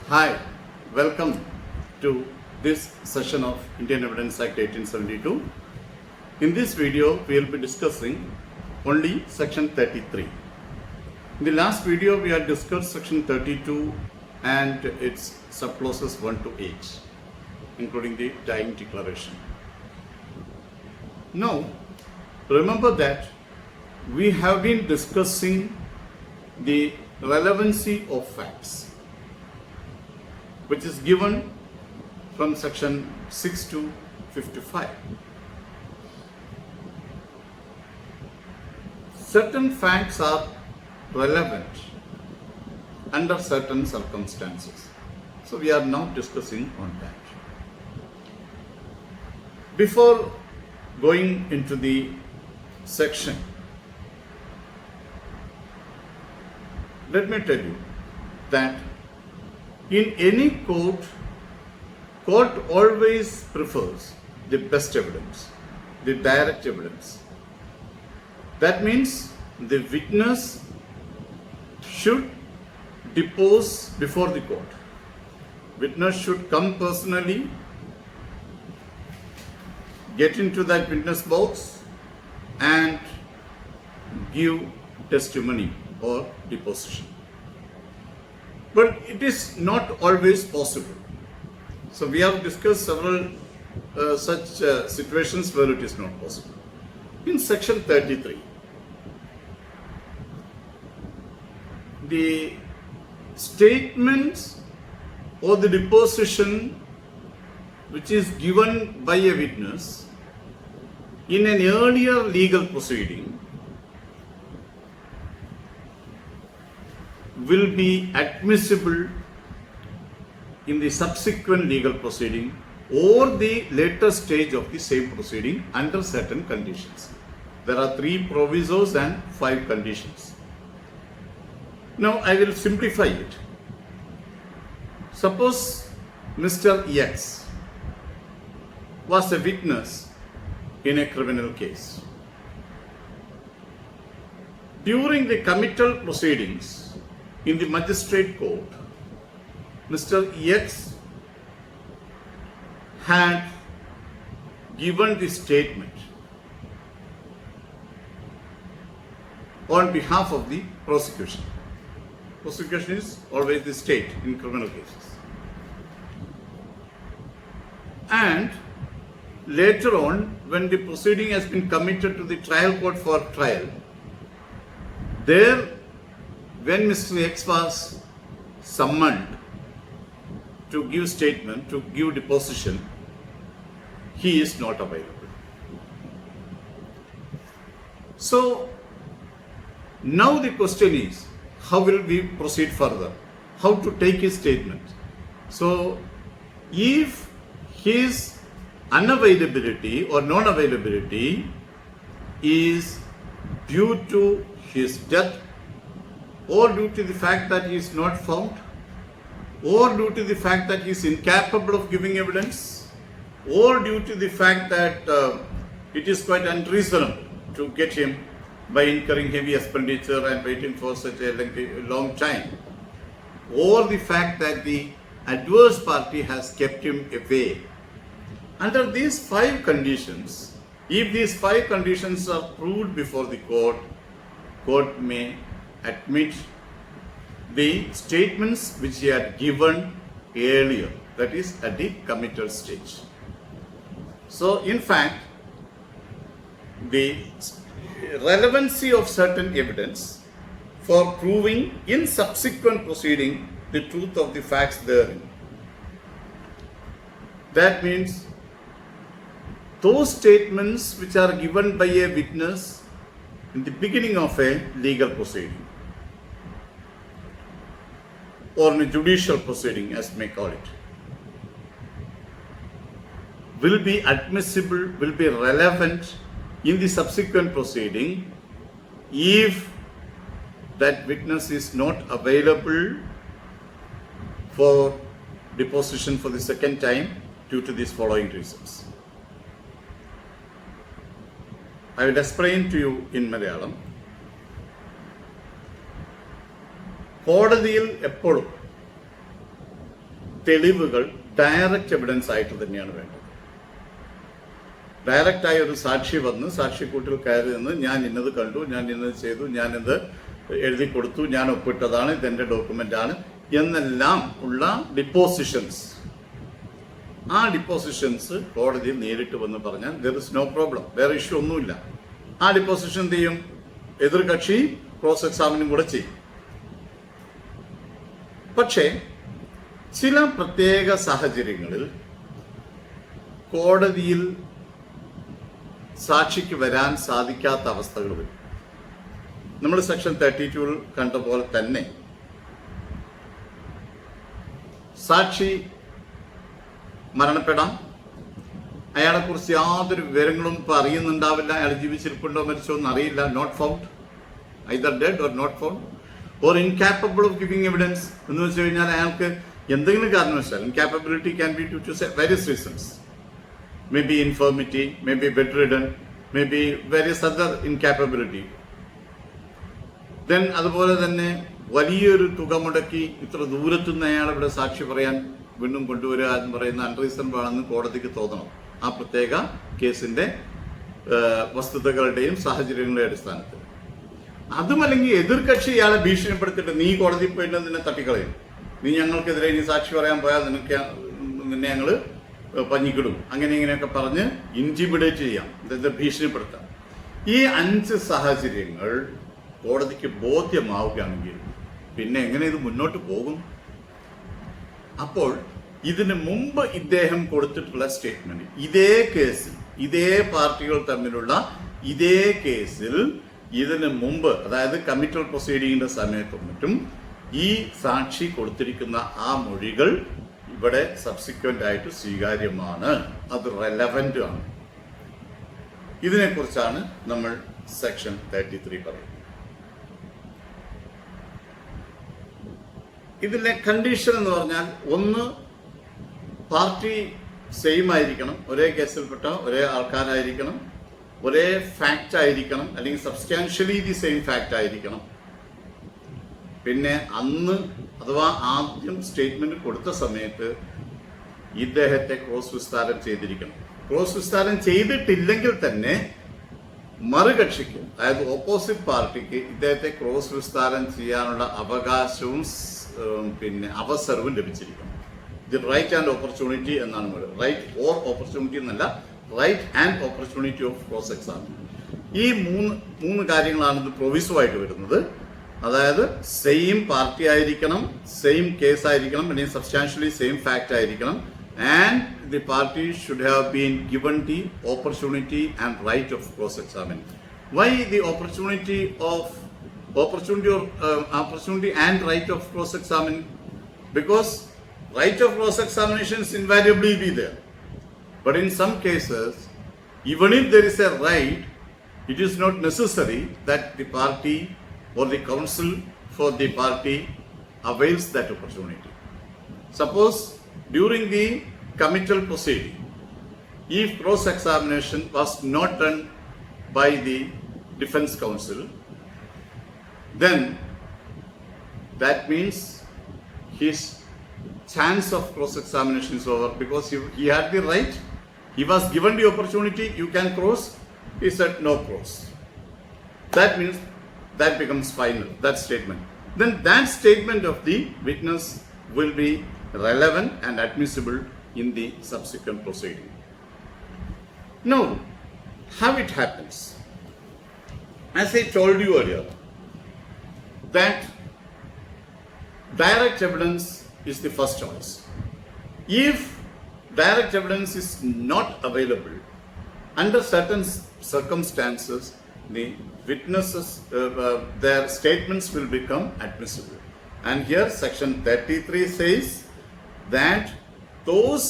Hi, welcome to this session of Indian Evidence Act 1872. In this video, we will be discussing only section 33. In the last video, we had discussed section 32 and its subclauses 1 to 8, including the dying declaration. Now, remember that we have been discussing the relevancy of facts, which is given from section 6 to 55. Certain facts are relevant under certain circumstances. So we are now discussing on that. Before going into the section, let me tell you that in any court always prefers the best evidence, the direct evidence. That means the witness should depose before the court. Witness should come personally, get into that witness box and give testimony or deposition. But it is not always possible. So we have discussed several such situations where it is not possible. In section 33, the statements or the deposition which is given by a witness in an earlier legal proceeding will be admissible in the subsequent legal proceeding or the later stage of the same proceeding under certain conditions. There are 3 provisos and 5 conditions. Now I will simplify it. Suppose Mr. X was a witness in a criminal case. During the committal proceedings in the magistrate court, Mr. X had given the statement on behalf of the prosecution. Prosecution is always the state in criminal cases. And later on, when the proceeding has been committed to the trial court for trial, there, when Mr. X was summoned to give statement, to give deposition, he is not available. So now the question is, how will we proceed further? How to take his statement? So if his unavailability or non-availability is due to his death, or due to the fact that he is not found, or due to the fact that he is incapable of giving evidence, or due to the fact that it is quite unreasonable to get him by incurring heavy expenditure and waiting for such a long time, or the fact that the adverse party has kept him away. Under these 5 conditions, if these 5 conditions are proved before the court may admit the statements which he had given earlier, that is at the committal stage. So in fact, the relevancy of certain evidence for proving in subsequent proceeding the truth of the facts therein. That means those statements which are given by a witness in the beginning of a legal proceeding or in a judicial proceeding, as may call it, will be admissible, will be relevant in the subsequent proceeding if that witness is not available for deposition for the second time due to these following reasons. I will explain to you in Malayalam. കോടതിയിൽ എപ്പോഴും തെളിവുകൾ direct evidence ആയിട്ട് തന്നെയാണ് വേണ്ടത്. ഡയറക്റ്റായ ഒരു സാക്ഷി വന്ന് സാക്ഷിക്കൂട്ടിൽ കയറി നിന്ന് ഞാൻ ഇന്നത് കണ്ടു, ഞാൻ ഇന്നത് ചെയ്തു, ഞാൻ ഇത് എഴുതി കൊടുത്തു, ഞാൻ ഒപ്പിട്ടതാണ്, ഇതെന്റെ ഡോക്യുമെന്റ് ആണ് എന്നെല്ലാം ഉള്ള ഡിപ്പോസിഷൻസ്, ആ ഡിപ്പോസിഷൻസ് കോടതിയിൽ നേരിട്ട് വന്ന് പറഞ്ഞാൽ ദർ ഇസ് നോ പ്രോബ്ലം, വേറെ ഇഷ്യൂ ഒന്നുമില്ല. ആ ഡിപ്പോസിഷൻ എന്ത് ചെയ്യും? എതിർകക്ഷി ക്രോസ് എക്സാമിനും കൂടെ ചെയ്യും. പക്ഷേ ചില പ്രത്യേക സാഹചര്യങ്ങളിൽ കോടതിയിൽ സാക്ഷിക്ക് വരാൻ സാധിക്കാത്ത അവസ്ഥകൾ വരും. നമ്മൾ സെക്ഷൻ 32 കണ്ട പോലെ തന്നെ സാക്ഷി മരണപ്പെടാം, അയാളെക്കുറിച്ച് യാതൊരു വിവരങ്ങളും ഇപ്പൊ അറിയുന്നുണ്ടാവില്ല, അയാൾ ജീവിച്ചിരിപ്പുണ്ടോ മരിച്ചോ എന്ന് അറിയില്ല, not found, either dead or not found or incapable of giving evidence എന്ന് വെച്ച് കഴിഞ്ഞാൽ അയാൾക്ക് എന്തെങ്കിലും കാരണവശാൽ incapability can be due to various reasons, may be infirmity, may be bedridden, may be various other incapability. Then അതുപോലെ തന്നെ വലിയൊരു തുക മുടക്കി ഇത്ര ദൂരത്തുനിന്ന് അയാൾ ഇവിടെ സാക്ഷി പറയാൻ വീണ്ടും കൊണ്ടുവരിക എന്ന് പറയുന്ന അൺറീസണബിൾ ആണെന്ന് കോടതിക്ക് തോന്നണം, ആ പ്രത്യേക കേസിന്റെ വസ്തുതകളുടെയും സാഹചര്യങ്ങളുടെയും അടിസ്ഥാനത്തിൽ. അതുമല്ലെങ്കിൽ എതിർകക്ഷി ഇയാളെ ഭീഷണിപ്പെടുത്തിയിട്ട് നീ കോടതിയിൽ പോയിട്ട് നിന്നെ തട്ടിക്കളയും, നീ ഞങ്ങൾക്കെതിരെ ഇനി സാക്ഷി പറയാൻ പോയാൽ നിന്നെ ഞങ്ങൾ പഞ്ഞിക്കിടും, അങ്ങനെ ഇങ്ങനെയൊക്കെ പറഞ്ഞ് ഇൻറ്റിമിഡേറ്റ് ചെയ്യാം, അതായത് ഭീഷണിപ്പെടുത്താം. ഈ 5 സാഹചര്യങ്ങൾ കോടതിക്ക് ബോധ്യമാവുകയാണെങ്കിൽ പിന്നെ എങ്ങനെ ഇത് മുന്നോട്ട് പോകും? അപ്പോൾ ഇതിനു മുമ്പ് ഇദ്ദേഹം കൊടുത്തിട്ടുള്ള സ്റ്റേറ്റ്മെന്റ്, ഇതേ കേസിൽ ഇതേ പാർട്ടികൾ തമ്മിലുള്ള ഇതേ കേസിൽ ഇതിന് മുമ്പ്, അതായത് കമ്മിറ്റൽ പ്രൊസീഡിങ്ങിന്റെ സമയത്തും മറ്റും ഈ സാക്ഷി കൊടുത്തിരിക്കുന്ന ആ മൊഴികൾ ഇവിടെ സബ്സിക്വന്റ് ആയിട്ട് സ്വീകാര്യമാണ്, അത് റെലവന്റ് ആണ്. ഇതിനെക്കുറിച്ചാണ് നമ്മൾ സെക്ഷൻ 33 പറയുന്നത്. ഇതിലെ കണ്ടീഷൻ എന്ന് പറഞ്ഞാൽ, ഒന്ന്, പാർട്ടി സെയിം ആയിരിക്കണം, ഒരേ കേസിൽപ്പെട്ട ഒരേ ആൾക്കാരായിരിക്കണം, ഒരേ ഫാക്റ്റ് ആയിരിക്കണം, അല്ലെങ്കിൽ സബ്സ്റ്റാൻഷ്യലി ദി സെയിം ഫാക്റ്റ് ആയിരിക്കണം. പിന്നെ അന്ന് അഥവാ ആദ്യം സ്റ്റേറ്റ്മെന്റ് കൊടുത്ത സമയത്ത് ഇദ്ദേഹത്തെ ക്രോസ് വിസ്താരം ചെയ്തിരിക്കണം. ക്രോസ് വിസ്താരം ചെയ്തിട്ടില്ലെങ്കിൽ തന്നെ മറുകക്ഷിക്ക്, അതായത് ഓപ്പോസിറ്റ് പാർട്ടിക്ക് ഇദ്ദേഹത്തെ ക്രോസ് വിസ്താരം ചെയ്യാനുള്ള അവകാശവും പിന്നെ അവസരവും ലഭിച്ചിരിക്കണം. ഇത് റൈറ്റ് ആൻഡ് ഓപ്പർച്യൂണിറ്റി എന്നാണ് പറയുന്നത്. റൈറ്റ് ഓർ ഓപ്പർച്യൂണിറ്റി എന്നല്ല, right and opportunity of cross exam. ഈ മൂന്ന് കാര്യങ്ങളാണ് ഇത് പ്രൊവിസീവായിട്ട് വരുന്നത്. അതായത് സെയിം പാർട്ടി ആയിരിക്കണം, സെയിം കേസ് ആയിരിക്കണം, അല്ലെങ്കിൽ സബ്സ്റ്റാൻഷ്യലി സെയിം ഫാക്റ്റ് ആയിരിക്കണം, and the party should have been given the opportunity and right of cross examine. Why the opportunity and right of cross examine? Because right of cross examinations invariably be there, but in some cases, even if there is a right, it is not necessary that the party or the counsel for the party avails that opportunity. Suppose during the committal proceeding, if cross examination was not done by the defense counsel, then that means his chance of cross examination is over, because he had the right, he was given the opportunity, you can cross, he said no cross. That means that becomes final, that statement. Then that statement of the witness will be relevant and admissible in the subsequent proceeding. Now, how it happens? As I told you earlier, that direct evidence is the first choice. If direct evidence is not available, under certain circumstances, the witnesses, their statements will become admissible. And here section 33 says that those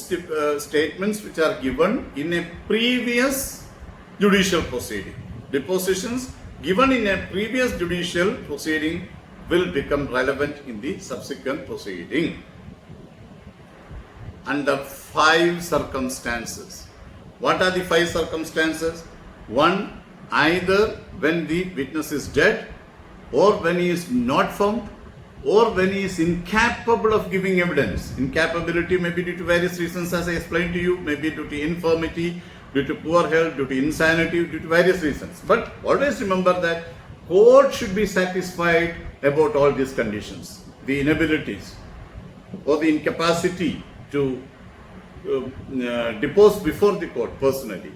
statements which are given in a previous judicial proceeding, depositions given in a previous judicial proceeding, will become relevant in the subsequent proceeding under 5 circumstances. What are the 5 circumstances? 1, either when the witness is dead, or when he is not found, or when he is incapable of giving evidence. Incapability may be due to various reasons, as I explained to you, maybe due to infirmity, due to poor health, due to insanity, due to various reasons. But always remember that court should be satisfied about all these conditions, the inabilities or the incapacity to depose before the court personally.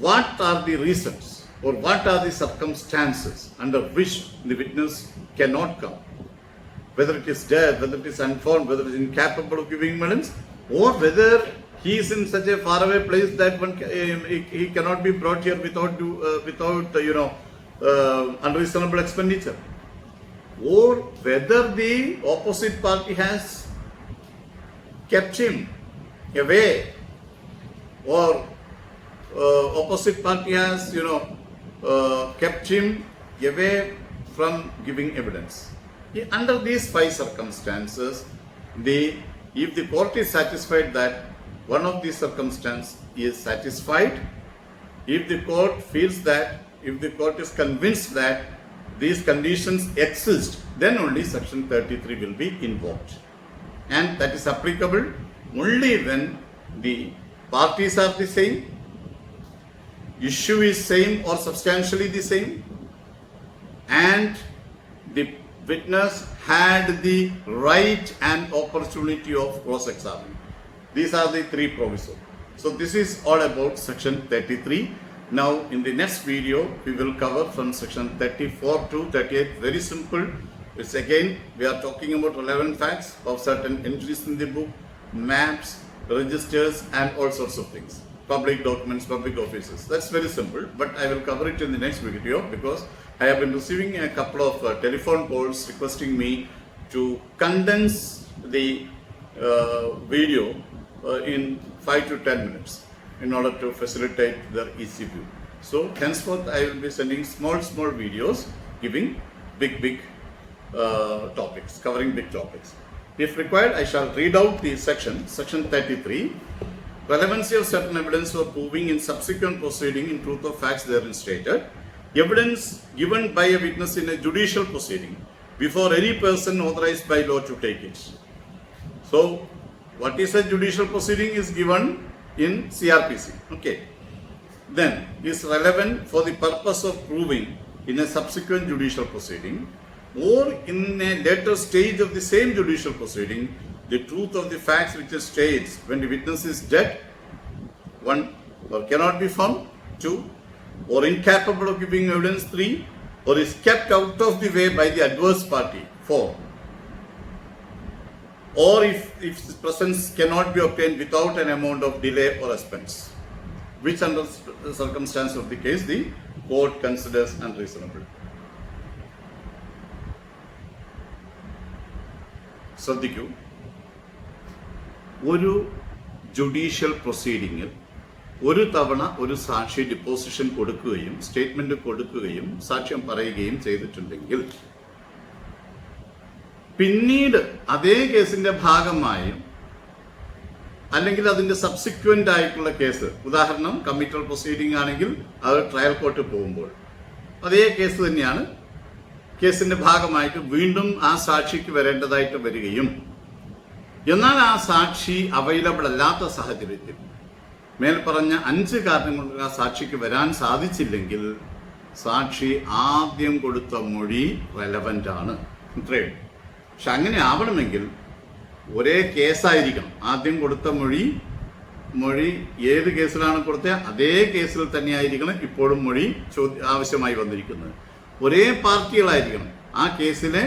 What are the reasons or what are the circumstances under which the witness cannot come? Whether it is dead, whether it is unformed, whether it is incapable of giving evidence, or whether he is in such a faraway place that he cannot be brought here without unreasonable expenditure, or whether the opposite party has kept him away, or opposite party has kept him away from giving evidence. Under these 5 circumstances, if the court is satisfied that one of these circumstances is satisfied, if the court feels that, if the court is convinced that these conditions exist, then only section 33 will be invoked. And that is applicable only when the parties are the same, issue is same or substantially the same, and the witness had the right and opportunity of cross-examining. These are the 3 provisos. So this is all about section 33. Now in the next video we will cover from section 34 to 38. Very simple. It's again, we are talking about relevant facts of certain entries in the book, maps, registers, and all sorts of things. Public documents, public offices. That's very simple, but I will cover it in the next video because I have been receiving a couple of telephone calls requesting me to condense the video in 5 to 10 minutes in order to facilitate their easy view. So henceforth I will be sending small videos giving big topics, covering big topics. If required, I shall read out the section 33. Relevancy of certain evidence for proving in subsequent proceeding in truth of facts therein stated. Evidence given by a witness in a judicial proceeding before any person authorized by law to take it. So, what is a judicial proceeding is given in CRPC. Okay. Then, is relevant for the purpose of proving in a subsequent judicial proceeding or in a later stage of the same judicial proceeding the truth of the facts which states when the witness is dead, 1, or cannot be found, 2, or incapable of giving evidence, 3, or is kept out of the way by the adverse party, 4, or if his presence cannot be obtained without an amount of delay or expense, which under the circumstance of the case the court considers unreasonable. ശ്രദ്ധിക്കൂ, ഒരു judicial പ്രൊസീഡിങ്ങിൽ ഒരു തവണ ഒരു സാക്ഷി deposition കൊടുക്കുകയും statement കൊടുക്കുകയും സാക്ഷ്യം പറയുകയും ചെയ്തിട്ടുണ്ടെങ്കിൽ പിന്നീട് അതേ കേസിന്റെ ഭാഗമായും അല്ലെങ്കിൽ അതിന്റെ സബ്സിക്വന്റ് ആയിട്ടുള്ള കേസ്, ഉദാഹരണം കമ്മിറ്റൽ പ്രൊസീഡിംഗ് ആണെങ്കിൽ അത് ട്രയൽ കോർട്ട് പോകുമ്പോൾ അതേ കേസ് തന്നെയാണ്, കേസിന്റെ ഭാഗമായിട്ട് വീണ്ടും ആ സാക്ഷിക്ക് വരേണ്ടതായിട്ട് വരികയും എന്നാൽ ആ സാക്ഷി അവൈലബിൾ അല്ലാത്ത സാഹചര്യത്തിൽ മേൽപ്പറഞ്ഞ 5 കാരണങ്ങൾ കൊണ്ട് ആ സാക്ഷിക്ക് വരാൻ സാധിച്ചില്ലെങ്കിൽ സാക്ഷി ആദ്യം കൊടുത്ത മൊഴി റെലവന്റ് ആണ്. ഇത്രയും. പക്ഷെ അങ്ങനെ ആവണമെങ്കിൽ ഒരേ കേസായിരിക്കണം. ആദ്യം കൊടുത്ത മൊഴി ഏത് കേസിലാണ് കൊടുത്തത് അതേ കേസിൽ തന്നെയായിരിക്കണം ഇപ്പോഴും മൊഴി ആവശ്യമായി വന്നിരിക്കുന്നത്. ഒരേ പാർട്ടികളായിരിക്കണം. ആ കേസിലെ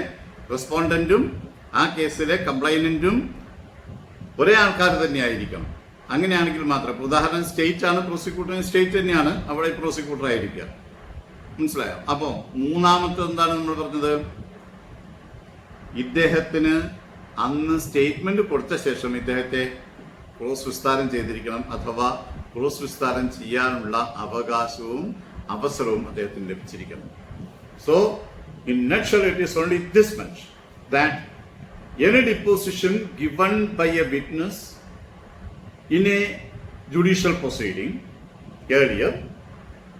റെസ്പോണ്ടന്റും ആ കേസിലെ കംപ്ലൈനന്റും ഒരേ ആൾക്കാർ തന്നെയായിരിക്കണം. അങ്ങനെയാണെങ്കിൽ മാത്രം, ഉദാഹരണം സ്റ്റേറ്റ് ആണ് പ്രോസിക്യൂട്ടർ, സ്റ്റേറ്റ് തന്നെയാണ് അവിടെ പ്രോസിക്യൂട്ടർ ആയിരിക്കുക. മനസ്സിലായോ? അപ്പോൾ മൂന്നാമത്തെ എന്താണ് നമ്മൾ പറഞ്ഞത്? ഇദ്ദേഹത്തിന് അന്ന് സ്റ്റേറ്റ്മെന്റ് കൊടുത്ത ശേഷം ഇദ്ദേഹത്തെ ക്രോസ് വിസ്താരം ചെയ്തിരിക്കണം, അഥവാ ക്രോസ് വിസ്താരം ചെയ്യാനുള്ള അവകാശവും അവസരവും അദ്ദേഹത്തിന് ലഭിച്ചിരിക്കണം. So, in nutshell, it is only this much, that any deposition given by a witness in a judicial proceeding earlier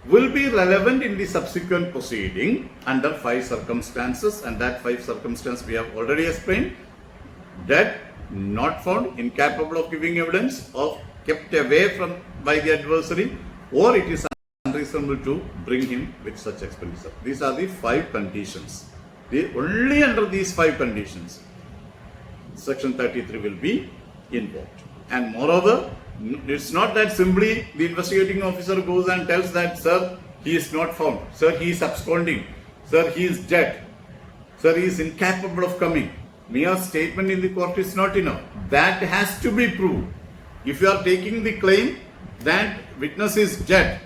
will be relevant in the subsequent proceeding under 5 circumstances, and that 5 circumstances we have already explained. Dead, not found, incapable of giving evidence, or kept away from by the adversary, or it is unreasonable to bring him with such expenditure. These are the 5 conditions. Only under these 5 conditions, Section 33 will be invoked. And moreover, it's not that simply the investigating officer goes and tells that, sir, he is not found, sir, he is absconding, sir, he is dead, sir, he is incapable of coming. Mere statement in the court is not enough. That has to be proved. If you are taking the claim that witness is dead,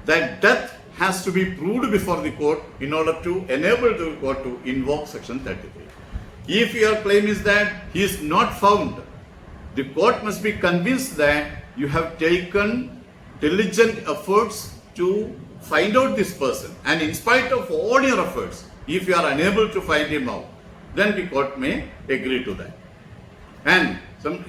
that death has to be proved before the court in order to enable the court to invoke Section 33. If your claim is that he is not found, the court must be convinced that you have taken diligent efforts to find out this person, and in spite of all your efforts, if you are unable to find him out, then the court may agree to that. And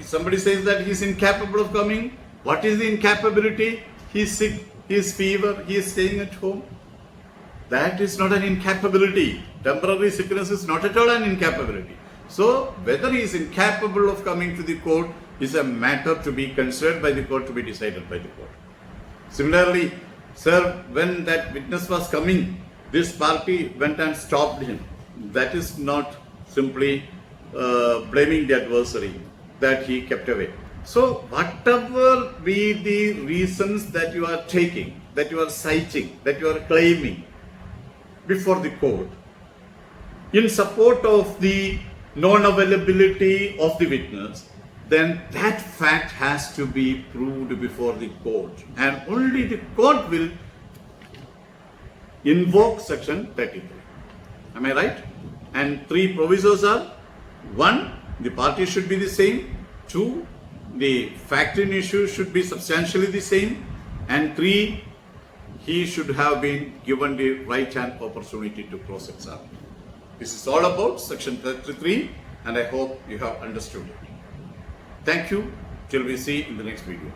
somebody says that he is incapable of coming. What is the incapability? He is sick, he is fever, he is staying at home. That is not an incapability. Temporary sickness is not at all an incapability. So, whether he is incapable of coming to the court is a matter to be considered by the court, to be decided by the court. Similarly, sir, when that witness was coming, this party went and stopped him. That is not simply blaming the adversary that he kept away. So, whatever be the reasons that you are taking, that you are citing, that you are claiming before the court in support of the non-availability of the witness, then that fact has to be proved before the court, and only the court will invoke Section 33. Am I right? And 3 provisos are: 1, the parties should be the same; 2, the fact in issue should be substantially the same; and 3, he should have been given the right and opportunity to cross-examine. This is all about Section 33, and I hope you have understood it. Thank you. Till we see in the next video.